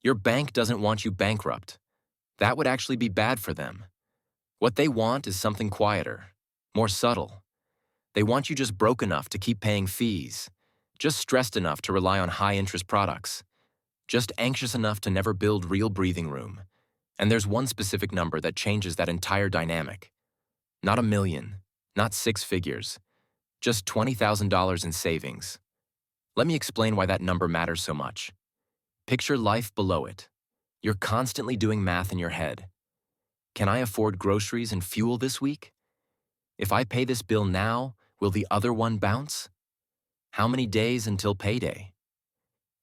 Your bank doesn't want you bankrupt. That would actually be bad for them. What they want is something quieter, more subtle. They want you just broke enough to keep paying fees, just stressed enough to rely on high-interest products, just anxious enough to never build real breathing room. And there's one specific number that changes that entire dynamic. Not 1 million, not 6 figures, just $20,000 in savings. Let me explain why that number matters so much. Picture life below it. You're constantly doing math in your head. Can I afford groceries and fuel this week? If I pay this bill now, will the other one bounce? How many days until payday?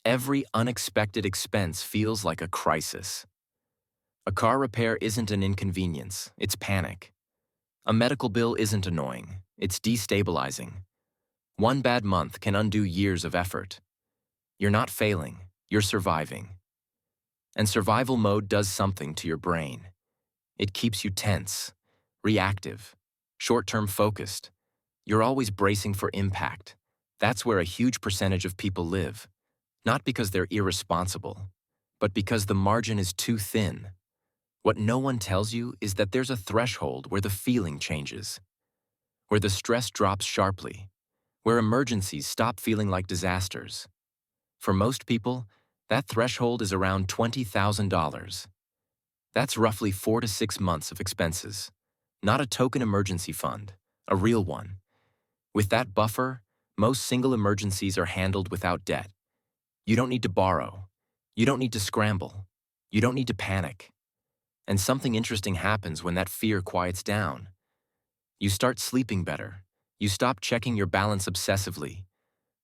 Every unexpected expense feels like a crisis. A car repair isn't an inconvenience, it's panic. A medical bill isn't annoying, it's destabilizing. One bad month can undo years of effort. You're not failing, you're surviving. And survival mode does something to your brain. It keeps you tense, reactive, short-term focused. You're always bracing for impact. That's where a huge percentage of people live. Not because they're irresponsible, but because the margin is too thin. What no one tells you is that there's a threshold where the feeling changes, where the stress drops sharply, where emergencies stop feeling like disasters. For most people, that threshold is around $20,000. That's roughly 4 to 6 months of expenses, not a token emergency fund, a real one. With that buffer, most single emergencies are handled without debt. You don't need to borrow. You don't need to scramble. You don't need to panic. And something interesting happens when that fear quiets down. You start sleeping better. You stop checking your balance obsessively.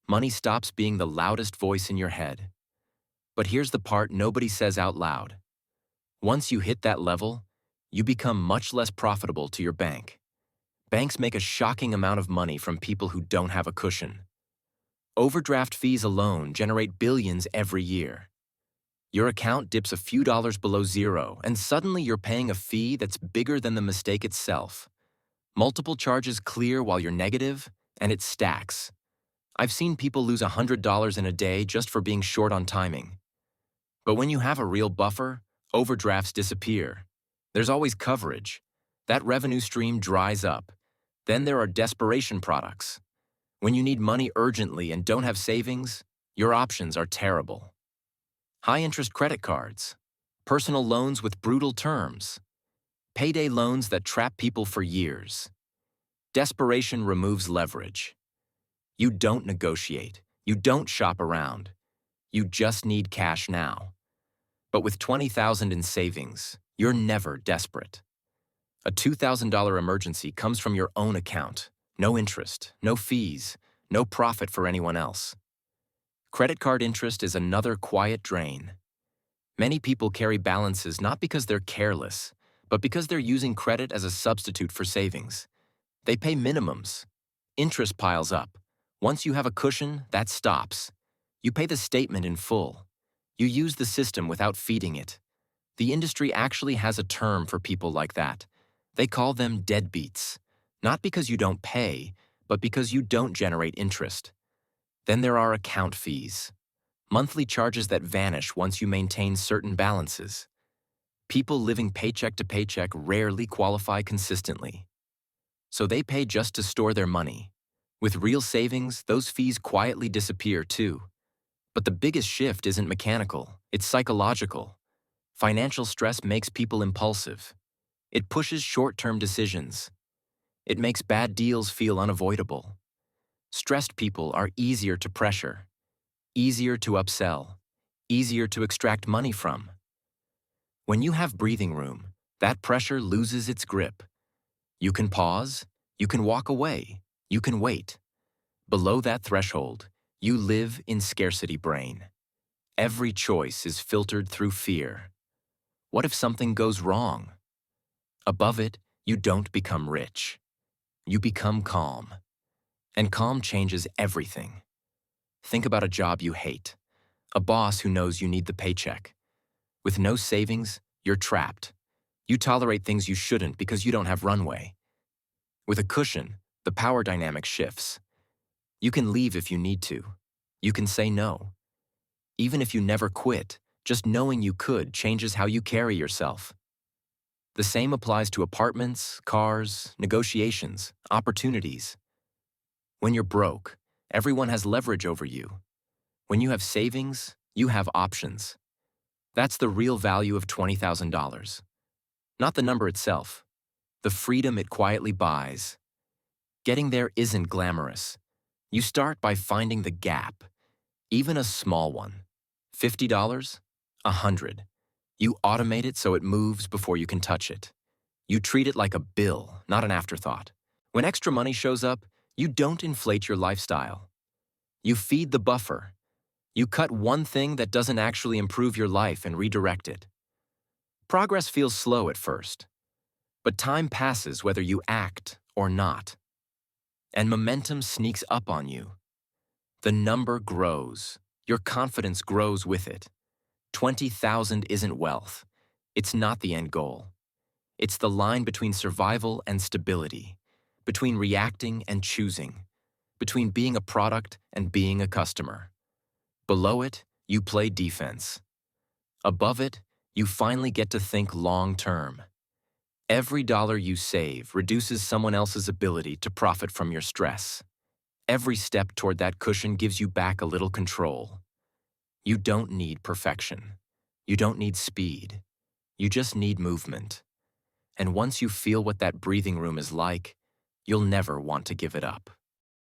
Money stops being the loudest voice in your head. But here's the part nobody says out loud. Once you hit that level, you become much less profitable to your bank. Banks make a shocking amount of money from people who don't have a cushion. Overdraft fees alone generate billions every year. Your account dips a few dollars below zero, and suddenly you're paying a fee that's bigger than the mistake itself. Multiple charges clear while you're negative, and it stacks. I've seen people lose $100 in a day just for being short on timing. But when you have a real buffer, overdrafts disappear. There's always coverage. That revenue stream dries up. Then there are desperation products. When you need money urgently and don't have savings, your options are terrible. High-interest credit cards, personal loans with brutal terms, payday loans that trap people for years. Desperation removes leverage. You don't negotiate. You don't shop around. You just need cash now. But with $20,000 in savings, you're never desperate. A $2,000 emergency comes from your own account. No interest, no fees, no profit for anyone else. Credit card interest is another quiet drain. Many people carry balances not because they're careless, but because they're using credit as a substitute for savings. They pay minimums. Interest piles up. Once you have a cushion, that stops. You pay the statement in full. You use the system without feeding it. The industry actually has a term for people like that. They call them deadbeats. Not because you don't pay, but because you don't generate interest. Then there are account fees. Monthly charges that vanish once you maintain certain balances. People living paycheck to paycheck rarely qualify consistently. So they pay just to store their money. With real savings, those fees quietly disappear too. But the biggest shift isn't mechanical, it's psychological. Financial stress makes people impulsive. It pushes short-term decisions. It makes bad deals feel unavoidable. Stressed people are easier to pressure, easier to upsell, easier to extract money from. When you have breathing room, that pressure loses its grip. You can pause, you can walk away, you can wait. Below that threshold, you live in scarcity brain. Every choice is filtered through fear. What if something goes wrong? Above it, you don't become rich. You become calm. And calm changes everything. Think about a job you hate. A boss who knows you need the paycheck. With no savings, you're trapped. You tolerate things you shouldn't because you don't have runway. With a cushion, the power dynamic shifts. You can leave if you need to. You can say no. Even if you never quit, Just knowing you could changes how you carry yourself. The same applies to apartments, cars, negotiations, opportunities. When you're broke, everyone has leverage over you. When you have savings, you have options. That's the real value of $20,000. Not the number itself, the freedom it quietly buys. Getting there isn't glamorous. You start by finding the gap, even a small one. $50? $100. You automate it so it moves before you can touch it. You treat it like a bill, not an afterthought. When extra money shows up, you don't inflate your lifestyle. You feed the buffer. You cut one thing that doesn't actually improve your life and redirect it. Progress feels slow at first, but time passes whether you act or not. And momentum sneaks up on you. The number grows. Your confidence grows with it. 20,000 isn't wealth. It's not the end goal. It's the line between survival and stability, between reacting and choosing, between being a product and being a customer. Below it, you play defense. Above it, you finally get to think long-term. Every dollar you save reduces someone else's ability to profit from your stress. Every step toward that cushion gives you back a little control. You don't need perfection. You don't need speed. You just need movement. And once you feel what that breathing room is like, you'll never want to give it up.